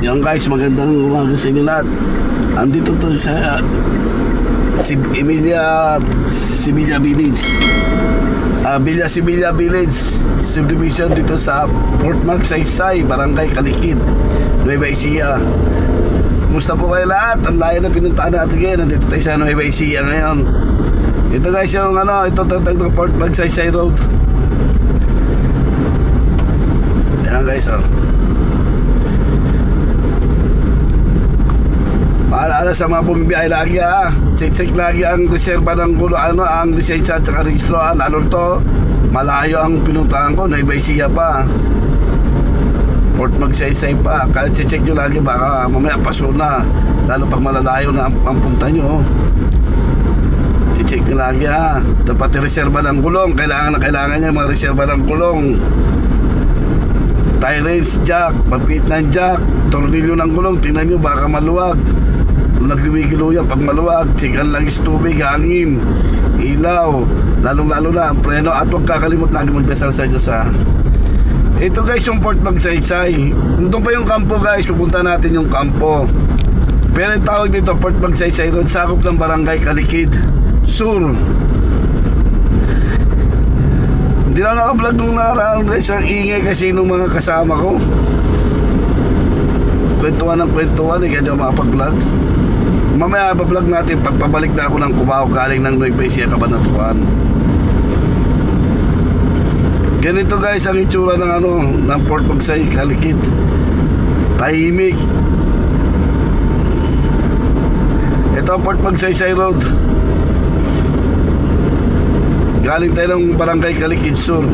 Yan guys, magandang umaga sa inyo lahat. Andito to sa Sibilia Village, Villa Sibilia Village subdivision dito sa Port Magsaysay, Barangay Kalikid, Nueva Ecija. Kumusta po kayo lahat? Ang layo na pinuntaan natin ngayon. Nandito tayo sa Nueva Ecija ngayon. Ito guys yung ito tatag ng Port Magsaysay Road. Ayan guys, Paalala sa mga bumibiyahe lagi check lagi ang reserva ng gulo, ang lisensya at saka registroan. To, malayo ang pinuntahan ko, Nueva Ecija pa, Port Magsaysay pa. Kaya check nyo lagi, baka mamaya paso na, lalo pag malalayo na ang punta nyo. Check nyo lagi Dapat reserva ng gulong, kailangan niya mga reserva ng gulong, tie range jack, papit ng jack, tornilyo ng gulong. Tingnan nyo baka maluwag. Kung nagwiwigilo yan pag maluwag, checkan lang is tubig, hangin, ilaw, lalong-lalo na ang preno. At huwag kakalimut lagi magdasal sa Diyos Ito guys yung Port Magsaysay. Doon pa yung kampo guys, pupunta natin yung kampo. Pero yung tawag dito Port Magsaysay Road, sakop ng Barangay Kalikid Sur. Hindi na naka-vlog nung nakaraan guys, ang ingay kasi nung mga kasama ko. Kwentuhan kaya di ako makapag-vlog. Mamaya pa-vlog natin pagpabalik na ako ng Cubao galing ng Nueva Ecija, Cabanatuan. Ganito guys ang itsura ng ng Port Magsaysay Kalikid. Tahimik. Ito ang Port Magsaysay Road. Galing tayo ng Barangay Kalikid Sur.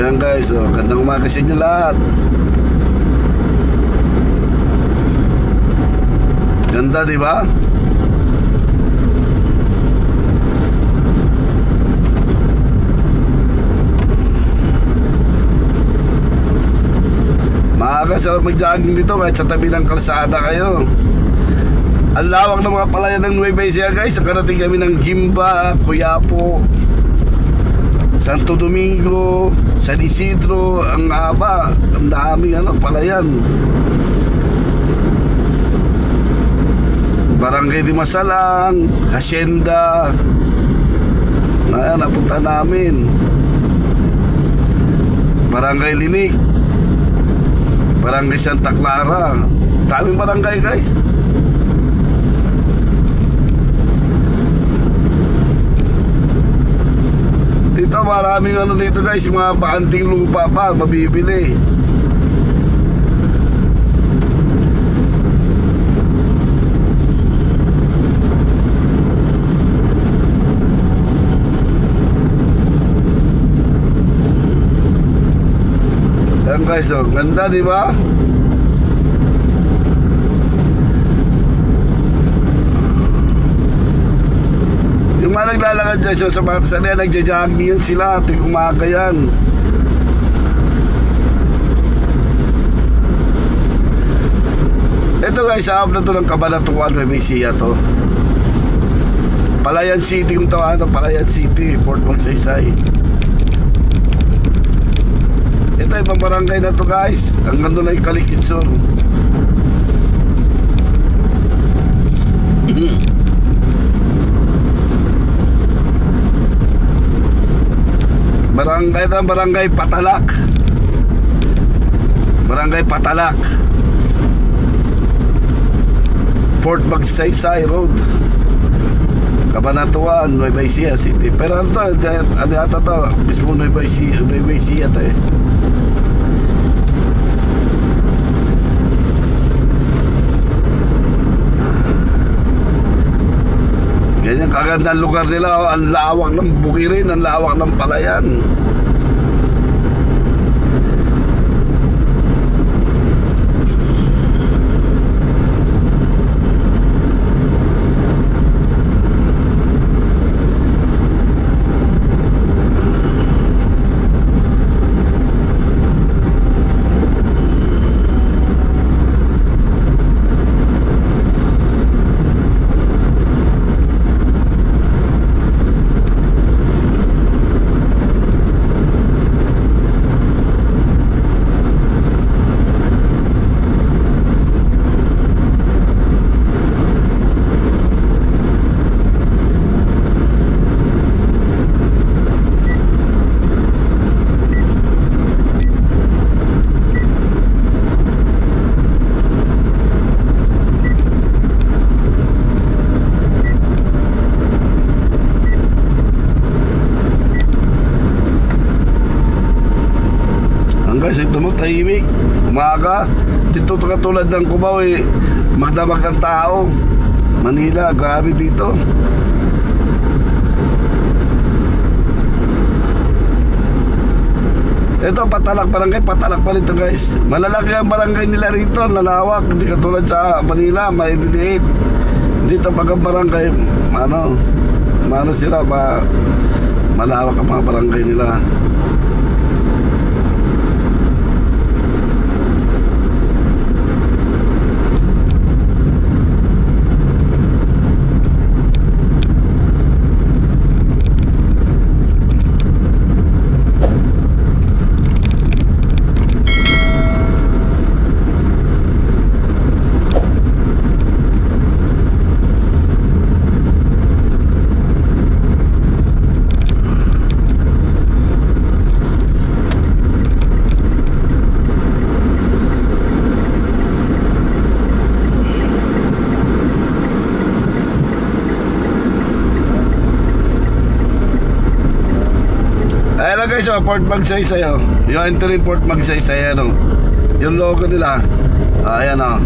Yan guys, gandang umaga sa inyo lahat. Ganda, di ba? Makakasarap mag-jogging dito kahit sa tabi ng kalsada kayo. Ang lawak ng mga palayan ng Nueva Ecija guys. Nakarating kami ng Gimba, Quiapo, Santo Domingo, San Isidro. Ang haba, ang daming palayan. Barangay Dimasalang, Hacienda. Napunta namin. Barangay Linig, Barangay Santa Clara. Daming barangay guys. Dito maraming dito guys, mga bakanting lupa pa mabibili. Yan guys, ganda di ba? Yung mga naglalakad dyan sa Batasan yan, nagja-jogging yan sila tuwing umaga yan. Ito guys, sa na to ng Cabanatuan, Nueva Ecija to. Palayan City kung tawahan, Palayan City, Port Magsaysay. Ito ibang barangay na to guys. Hanggang doon ay Kalikid Sur. Barangay Patalak. Barangay Patalak, Port Magsaysay Road, Cabanatuan, Nueva Ecija City. Pero ano yata to? Mismo Nueva Ecija to Ganyan kagandang lugar nila. Ang lawak ng bukirin, ang lawak ng palayan. guys, ito mo tahimik. Umaga. Dito katulad ng Cubao magdamag ang tao. Manila, grabe dito. Ito, Patalak Barangay, Patalak pa rito guys. Malalaki ang barangay nila rito, lalawak. Hindi katulad sa Manila, may liliit. Dito pag ang barangay, sila, malawak ang mga barangay nila. Ayan na guys, Port Magsaysay. Yung entry Port Magsaysay, yung logo nila. Ayan o.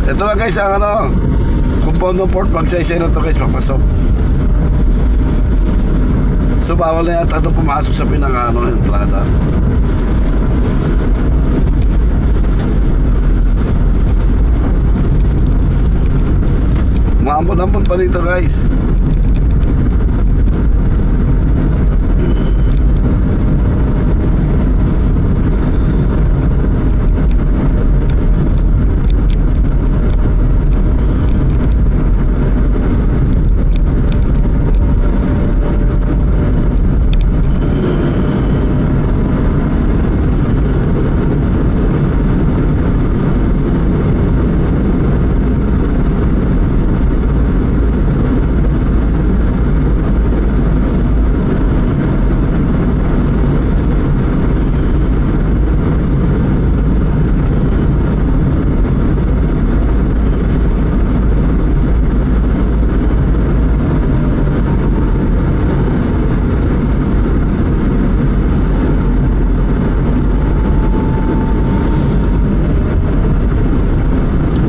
Ito na guys ang compound ng Port Magsaysay na to guys, papasok. So bawal na yata ito pumasok sa entrada. Maambon-ambon pa dito guys.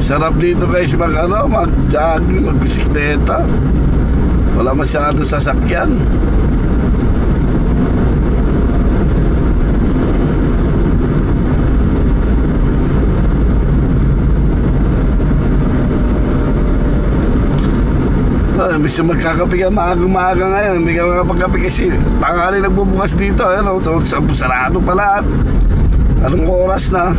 Sarap dito guys mag-jogging, magbisikleta. Wala masyado sasakyan. Imbis na magkakape ka maaga ngayon, hindi ka makapagkape kasi tanghali nagbubukas dito. So, sarado pa lahat. Anong oras na?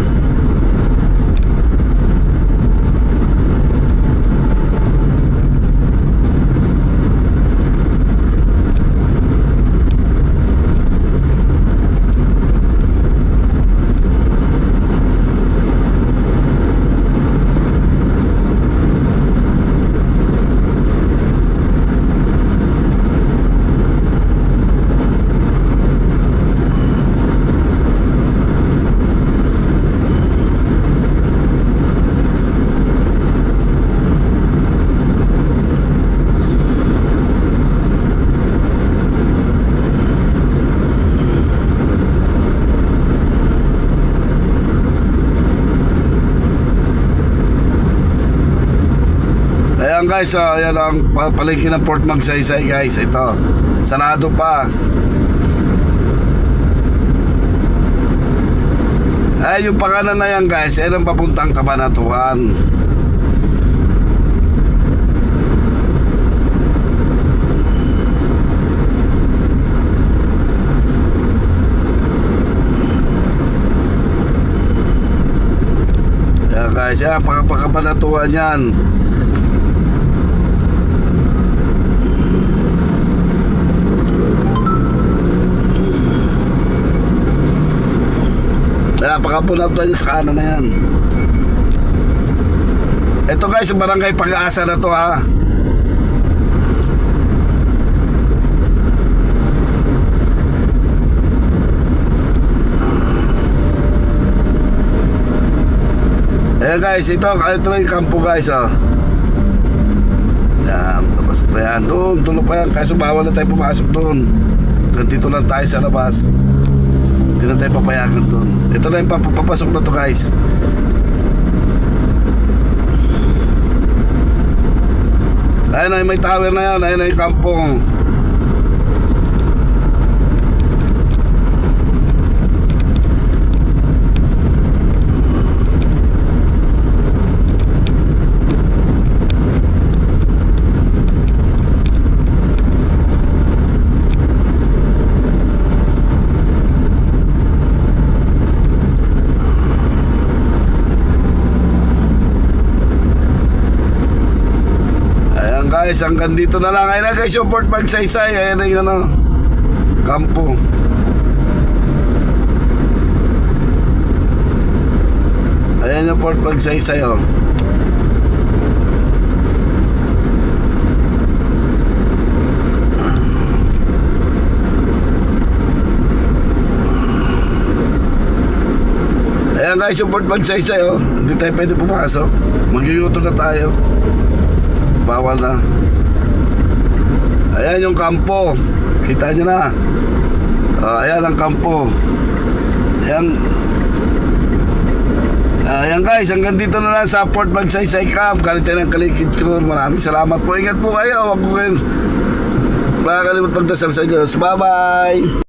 Ayan guys, ayan ang palengke ng Port Magsaysay guys. Ito, sarado pa. Yung pakanan na yan guys, ayan ang papuntang Cabanatuan. Ayan guys, ayan Cabanatuan yan. Napakapunap tayo sa kanan na yan. Ito guys, barangay Pag-asa na to ha. Ayan guys, ito na yung kampo guys oh. Yan, labas pa yan. Doon, tulo pa yan. Kaso bawal na tayo pumasok doon. Dito lang tayo sa labas. Hindi na tayo papayagan doon. Ito na yung papasok na to guys. Ayun na, may tower na yan. Ayun na yung kampong. Guys, hanggang dito na lang. Ayun na guys, yung Fort Magsaysay. Ayun na yung ano, kampo. Ayan yung Fort Magsaysay oh. Ayan guys, yung Fort Magsaysay oh. Hindi tayo pwede pumasok. Mag-YouTube na tayo. Bawal na. Ayan yung kampo. Kita nyo na. Ayan ang kampo. Ayan. Ayan guys, hanggang dito na lang sa Fort Magsaysay Camp. Kalitan ng Kalikid ko. Maraming salamat po. Ingat po kayo. Huwag po kayo makakalimutan magdasal sa Diyos. Bye bye.